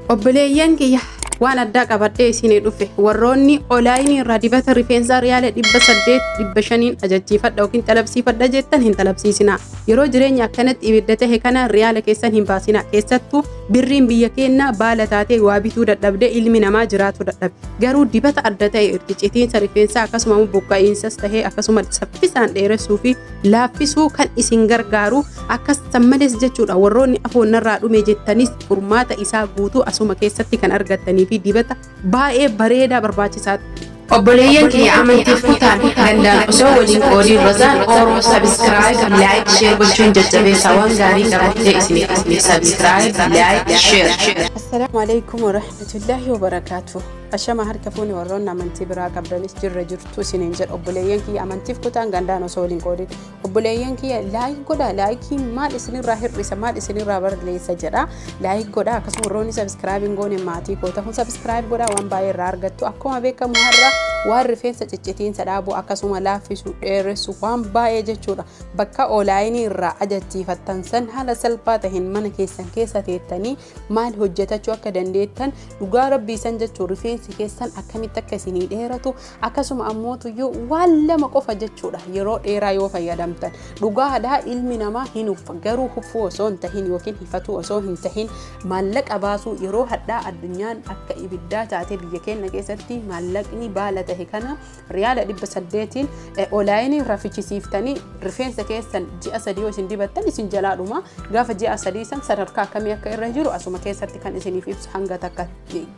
obboleeyyan kiyya waan addaa qabadhee isinii dhufe warroonni olaayinii irraa dibata rifeensaa riyaala 800 ajajiifadha yookiin talabsiifadha jettan hin talabsiisina. Yeroo jireenya akkanatti ibidda tahe kana riyaala keessan hin baasina. Keessattuu birriin biyya keenya baala taatee waa bituu dadhabde ilmi namaa jiraatu dadhabe. Garuu dibata adda ta'e irticitiinsa rifeensaa akkasuma buqqa'iinsas tahee akkasuma saffisaan dheeressuu fi laaffisuu kan isin gargaaru akkas sammalees jechuudha. Warroonni afoonnarraa dhume jettanis furmaata isaa guutuu asuma keessatti kan argattanii fi dibata baay'ee bareedaa barbaachisaadha. obboleeyyan kiyya amantiif kutaan danda'an osoo waliin qoodii rozaan Oromoo subscribe like share gochuun jajjabeessaa waan gaarii qabattee isinii subscribe like share. Assalaamu alaykum wa rahmatullahi wa barakaatuh. Ashama harka fuuni warroonni amantii biraa qabdanis jirra jirtu isiniin jedha. Obboleeyyan kiyya amantiif kutaan gandaan osoo waliin qoodii obboleeyyan kiyya laayik godha. Laayikii maal isinirraa hir'isa maal isinirraa barleessa jedha. Laayik godha akkasuma warroonni subscribe goone maatii koo ta'uun subscribe godha waan baay'ee irraa argattu. Akkuma beekamu har'a waan rifeensa ciccitiinsa dhaabuu akkasuma laaffisuu dheeressu waan baay'ee jechuudha. Bakka olaayinii irraa ajajiifattan san haala salphaa ta'een mana keessan keessa teettanii maal hojjetachuu akka dandeettan dhugaa rabbii san jechuu rifeensi keessan akkamitti akka isinii dheeratu akkasuma ammootuyyuu waan lama qofa jechuudha. Yeroo dheeraa yoo fayyadamtan dhugaadhaa ilmi namaa hin uffa garuu huffuu osoo hin tahin yookiin hifatu osoo hin tahin maallaqa baasuu yeroo hadhaa addunyaan akka ibiddaa taate biyya keenya keessatti maallaqni baala tahe kana riyaala 800 olaayinii rafichisiiftanii rifeensa keessan ji'a 3 yoo isin dibattan isin jalaadhuma gaafa ji'a 3 san sadarkaa akkamii akka irra jiru asuma keessatti kan isiniif ibsu hanga takka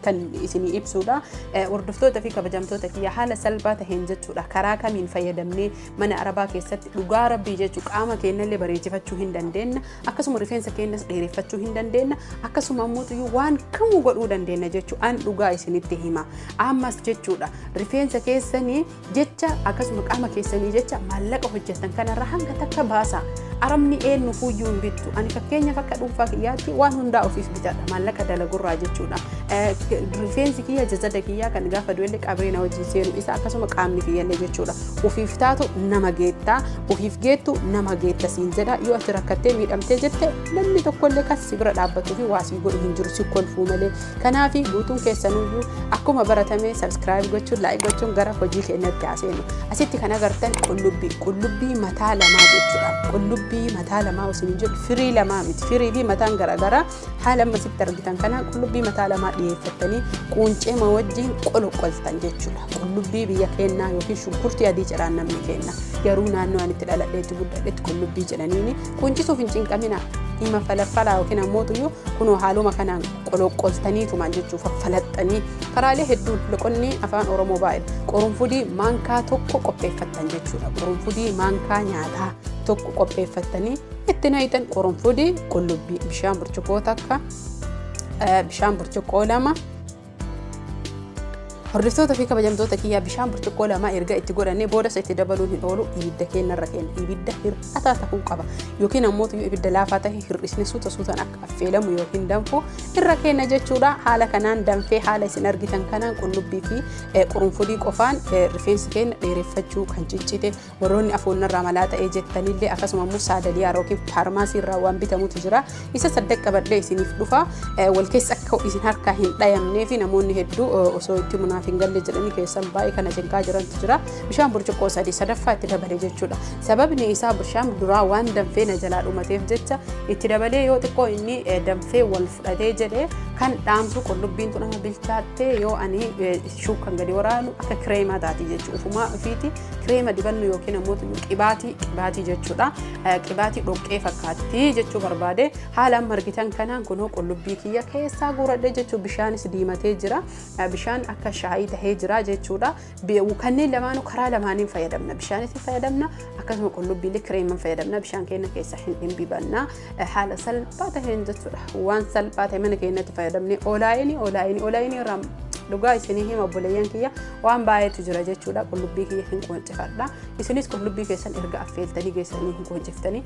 kan isinii ibsuudha. Hordoftoota fi kabajamtoota kiyya haala salphaa taheen jechuudha. Karaa kamiin fayyadamnee mana arabaa keessatti dhugaa rabbii jechuu qaama keenyallee bareechifachuu hin dandeenya akkasuma rifeensa keenyas dheereffachuu hin dandeenya akkasuma ammoo waan kamuu godhuu dandeenya jechuu an dhugaa isinitti hima ammas jechuudha. Rifeensa keessanii jecha akkasuma qaama keessanii jecha maallaqa hojjetan kanarra hanga takka baasa. Aramni eenyu fuuyyuu hin bittu. Ani fakkeenyaaf akka dhuunfaa kiyyaatti waan hundaa ofiif bitadha maallaqa dalagurraa jechuudha. Rifeensi kiyya jajada kiyyaa kan gaafa du'ellee qabeena hojii seenu isa akkasuma qaamni kiyyallee jechuudha. Ufiif taatu nama geettaa ufiif geettu nama geetta siin jedha. Yoo ati rakkattee miidhamtee jette namni tokkollee kan si bira dhaabbatuu fi waa si godhu hin jiru si kolfuu malee. Kanaaf guutuun keessanuyyuu akkuma baratame subscribe gochuun like gochuun gara hojii keenyatti haaseenu. Asitti kan agartan qullubbii mataa lamaa jechuudha. Qullubbii mataa lamaa osoo jedhu firii lamaa miti firii fi mataan garaagaraa haala ammasitti argitan kana qullubbii mataa lamaa dhiyeeffattanii quncee ma wajjin qoloqoltan jechuudha. Qullubbii biyya keenyaa yookiin shunkurtii adii jedhaan namni keenya garuu naannoo ani itti dhaladheetti guddadhetti qullubbii jedhaniini quncisuuf hin cinqamina. Hima falafalaa yookiin ammoo kunoo haaluma kanaan qoloqoltaniituma jechuuf falaxxanii karaalee hedduun loqonni afaan Oromoo baay'ee qorunfudii maankaa tokko qopheeffattan jechuudha. Qorunfudii maankaa nyaataa tokko qopheeffattanii itti naayitan qorunfudii qullubbii bishaan burcuqqoo takka bishaan burcuqqoo lama. Hordoftoota fi kabajamtoota kiyya bishaan burcuqqoo lama erga itti godhannee booda itti dabaluun hin oolu ibidda keenyarra keenya ibidda hir'ataa ta'uu qaba yookiin ammoo ibidda laafaa ta'e hir'isni suutaan akka affeelamu yookiin danfu irra keenya jechuudha. Haala kanaan danfee haala isin argitan kanaan qullubbii fi qorunfudii qofaan rifeensi keenya dheereffachuu kan ciccite warroonni afoonnarraa malaa ta'ee jettanillee akkasuma ammoo saadaliyaa yookiin faarmaasii irraa waan bitamutu jira isa saddeq qabadhee isiniif dhufa wal keessa akka isin harkaa hin dhayamnee fi namoonni hedduu osoo itti fingalle jedhanii keessan baay'ee kana jenkaa jirantu jira. Bishaan burcuqqoo sadii sadaffaa itti dabalee jechuudha. Sababni isaa bishaan duraa waan danfee na jalaa dhumateef jecha itti dabalee yoo xiqqoo inni danfee wal fudhatee jedhee kan dhaamsu qullubbiin tun amma bilchaattee yoo ani shuukan gadi waraanu akka kireemaa taati jechuudha. Ufumaa ofiiti kireema dibannu yookiin ammoo qibaatii jechuudha. Qibaatii dhoqqee fakkaatti jechuu barbaade haalaan margitan kanaan kunoo qullubbii kiyya keessaa guuradhe jechuudha. Bishaanis diimatee jira. Bishaan akka shaayii tahee jira jechuudha. Kanneen lamaanuu karaa lamaaniin fayyadamna. Bishaanis fayyadamna akkasuma qullubbiilee kireeman fayyadamna. Bishaan keenya keessa hin bibanna. Haala salphaa taheen jechuudha. Waan salphaa ta'e mana keenyatti fayyadamne olaayinii irraa dhugaa isinii hima obboleeyyan kiyya waan baay'eetu jira jechuudha qullubbii kiyya hin qoncifadha isinis qullubbii keessan erga affeeltanii geessanii hin qonciftanii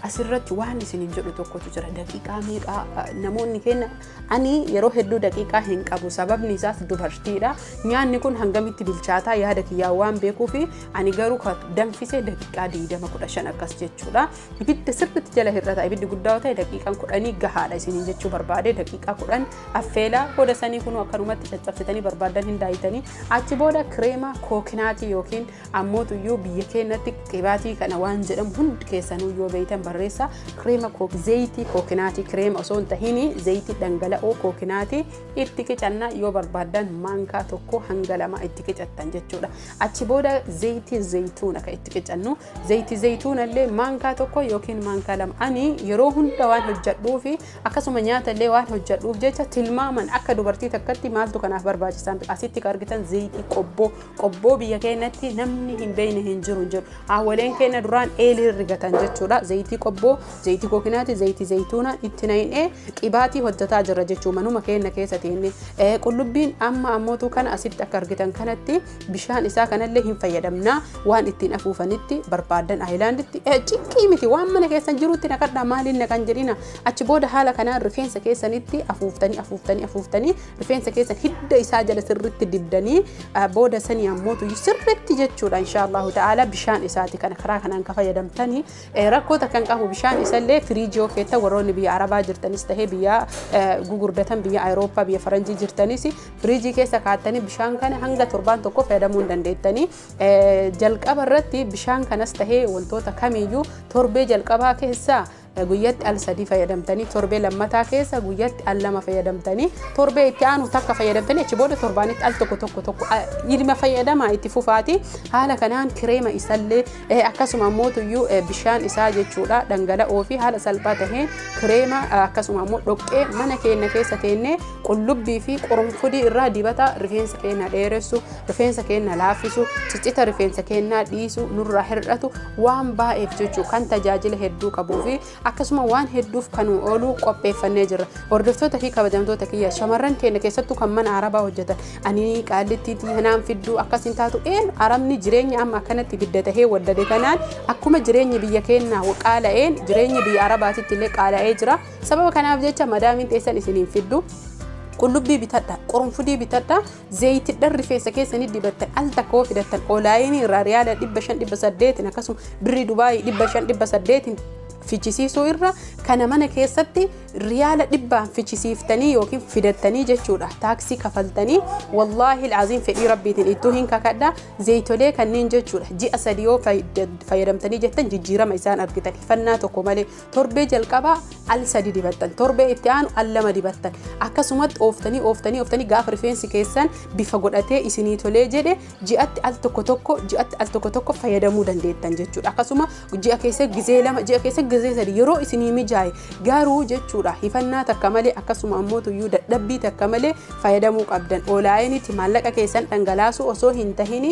asirratti waan isiniin jedhu tokkotu jira daqiiqaa meeqa namoonni keenya ani yeroo hedduu daqiiqaa hin qabu sababni isaas dubartiidha nyaanni kun hangamitti bilchaataa yaada kiyyaa waan beekuufi ani garuu danfisee daqiiqaa 20-15 akkas jechuudha ibidda sirriitti jala hir'ata ibiddi guddaa ta'e daqiiqaan 10 gahaadha isiniin jechuu barbaade daqiiqaa 10 affeelaa booda sanii kun akkanumatti caccabsitanii barbaadan hin daayitanii achi booda kireema kookinaatii yookiin ammootuyyuu biyya keenyatti qibaatii kana waan jedhamu hundi keessanuu yoo beeytan barreessa kireema zayitii kookinaatii kireema osoo hin tahiin zayitii dhangala'oo kookinaatii itti qicannaa yoo barbaadan maankaa tokko hanga 2 itti qicattan jechuudha achi booda zayitii zayituuna ka itti qicannu zayitii zayituuna illee maankaa tokko yookiin maankaa 2 ani yeroo hunda waan hojjedhuufi akkasuma nyaata illee waan hojjedhuuf jecha tilmaaman akka dubartii takkatti maaltu kanaaf barbaachisan asitti argitan zayitii qobboo biyya keenyatti namni hin beekne hin jiru awwaleen keenya duraan eelii rigatan jechuudha zayitii qobboo zayitii kookinaati zayitii zayituuna itti naqnee qibaatii hojjetaa jirra jechuudha manuma keenya keessatti qullubbiin amma ammootu kana asitti akka argitan kanatti bishaan isaa kanallee hin fayyadamna waan ittiin afuufanitti barbaadan aayilaanditti ciqqii miti waan mana keessan jirutti naqadha maaliin naqan jedhina achi booda haala kanaan rifeensa keessanitti afuuftanii rifeensa keessan hidda isaa jala sirriitti dibdanii booda sanii ammootu sirriitti jechuudha inshaallahu ta'ala bishaan isaati kana karaa kanaan ka fayyadamtanii rakkoota kan qabu bishaan isallee firiijii ofeetta warroonni biyya arabaa jirtanis tahee biyya gugurdatan biyya Awurooppaa biyya faranjii jirtanis firiijii keessa kaa'attanii bishaan kana hanga torbaan tokko fayyadamuu hin dandeettanii jalqaba irratti bishaan kanas tahee wantoota kamiyyuu torbee jalqabaa keessaa guyyatti al 3 fayyadamtanii torbee lammataa keessa guyyatti al 2 fayyadamtanii torbee itti aanu takka fayyadamtanii achi booda torbaanitti al tokko ilma fayyadamaa itti fufaati haala kanaan kireema isallee akkasuma ammootuyyuu bishaan isaa jechuudha dhangala'oo fi haala salphaa taheen kireema akkasuma ammoo dhoqqee mana keenya keessa teennee qullubbii fi qurunfudii irraa dibata rifeensa keenya dheeressu rifeensa keenya laaffisu ciccita rifeensa keenya dhiisu nurraa hir'atu waan baay'eef jechuu kan tajaajila hedduu qabuu fi akkasuma waan hedduuf kan oolu qopheeffannee jirra hordoftoota fi kabajamtoota kiyya shamarran keenya keessattuu kan mana arabaa hojjetan ani qaallittii hanaan fidduu akkasin taatu arabni jireenya amma akkanatti bidda tahee waddade kanaan akkuma jireenyi biyya keenyaa qaala'een jireenyi biyya arabaatitti illee qaala'ee jira sababa kanaaf jecha madaamiin teessan isiniin fiddu qullubbii bitadha qurunfudii bitadha zayitidhaan rifeensa keessanii dibattan al takka fidattan olaayinii irraa riyaala 500-800 akkasuma birrii Dubaayii 500-800 fichisiisuu irra kana mana keessatti riyaala 100 fichisiiftanii yookiin fidattanii jechuudha taaksii kafaltanii wallahi alazim fedhii rabbiitiin ittuu hin kakadha zayitolee kanneen jechuudha ji'a 3 yoo fayyadamtanii jettan jijjiirama isaan argitan hifannaa tokko malee torbee jalqabaa al 3 dibattan torbee itti aanu al 2 dibattan akkasumatti ooftanii gaafa rifeensi keessan bifa godhatee isinii tolee jedhe ji'atti al tokko fayyadamuu dandeettan jechuudha akkasuma ji'a keessa gizee 2 ji'a keessa gizee 3 yeroo isinii mijaa'e garuu jechuudha hifannaa takka malee akkasuma ammootuyyuu dadhabbii takka malee fayyadamuu qabdan olaayinitti maallaqa keessan dhangalaasu osoo hin tahini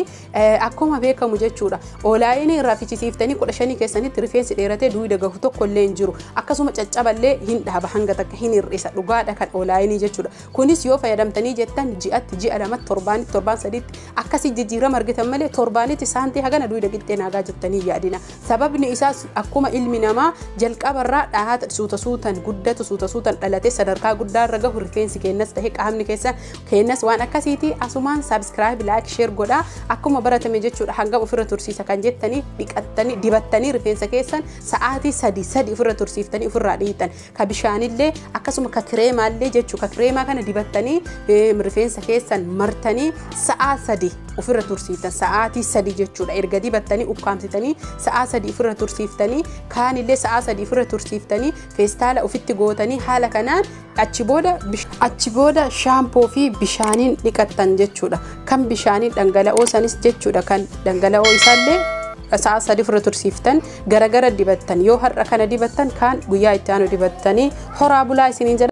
akkuma beekamu jechuudha olaayinii irraa fichisiiftanii 15 keessanitti rifeensi dheeratee duwida gahu tokko illee hin jiru akkasuma caccaballee hin dhaaba hanga takka hin hir'isa dhugaadha kan olaayinii jechuudha kunis yoo fayyadamtanii jettan ji'atti ji'a 2 torbaanitti torbaan 3tti akkasii jijjiirama argitan malee torbaanitti saantii hagana duwida qixxee naagaa jettanii yaadina sababni isaas akkuma ilmi namaa jalqabarraa dhahaata suutan guddatu suutan dhalate sadarkaa guddaa irra gahu rifeensi keenyas tahee qaamni keenyas waan akkasiiti asumaan subscribe like share godha akkuma baratame jechuudha hanga ofirra tursiisa kan jettanii dhiqattanii dibattanii rifeensa keessan sa'aatii 3 ofirra tursiiftanii ofirraa dhiitan ka bishaanillee akkasuma ka kireemaallee jechuudha ka kireemaa kana dibattanii rifeensa keessan martanii sa'aa 3 ofirra tursiiftan sa'aatii 3 jechuudha erga dibattanii ukkaamsitanii sa'aa 3 ofirra tursiiftanii kaanillee sa'aa 3 ofirra tursiiftanii feestaala ofitti gootanii haala kanaan achi booda shaampoo fi bishaaniin dhiqattan jechuudha kan bishaaniin dhangala'oo sanis jechuudha kan dhangala'oo isaallee sa'a 3 ofirra tursiiftan garagara dibattan yoo har'a kana dibattan kaan guyyaa itti aanu dibattanii horaa bulaa isiniin